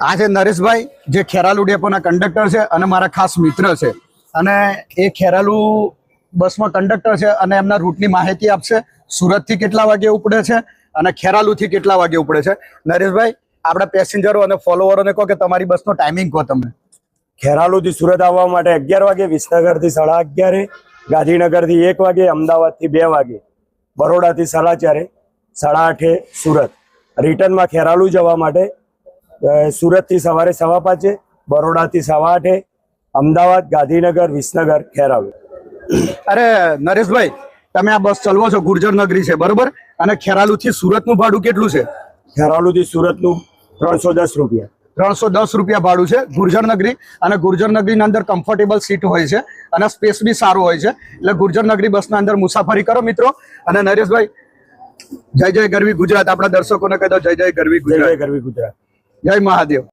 આ છે નરેશભાઈ, જે ખેરાલુ ડેપોના કંડક્ટર છે અને મારા ખાસ મિત્ર છે, અને એ ખેરાલુ બસમાં કંડક્ટર છે અને એમના રૂટની માહિતી આપશે. સુરતથી કેટલા વાગે ઉપડે છે અને ખેરાલુથી કેટલા વાગે ઉપડે છે. નરેશભાઈ, આપણા પેસેન્જરો અને ફોલોવરોને કહો કે તમારી બસનો ટાઈમિંગ કહો તમે. ખેરાલુથી સુરત આવવા માટે 11 વાગે, વિસનગરથી 11:30, ગાંધીનગરથી 1 વાગે, અમદાવાદથી 2 વાગે, બરોડાથી 4:30, 8:30 સુરત. રિટર્નમાં ખેરાલુ જવા માટે સુરતથી સવારે 5:15, બરોડાથી 8:15, અમદાવાદ, ગાંધીનગર, વિસનગર, ખેરાલુ. અરે નરેશભાઈ, તમે આ બસ ચલાવો છો, ગુર્જર નગરી છે બરોબર, અને ખેરાલુથી સુરતનું ભાડું કેટલું છે? ખેરાલુથી સુરતનું 310 રૂપિયા. 310 રૂપિયા ભાડું છે ગુર્જર નગરી. અને ગુર્જર નગરીની અંદર કમ્ફર્ટેબલ સીટ હોય છે અને સ્પેસ બી સારું હોય છે. એટલે ગુર્જર નગરી બસના અંદર મુસાફરી કરો મિત્રો. અને નરેશભાઈ, જય જય ગરવી ગુજરાત. આપણા દર્શકોને કહી દો, જય જય ગરવી ગુજરાત. જય ગરવી ગુજરાત. જય મહાદેવ.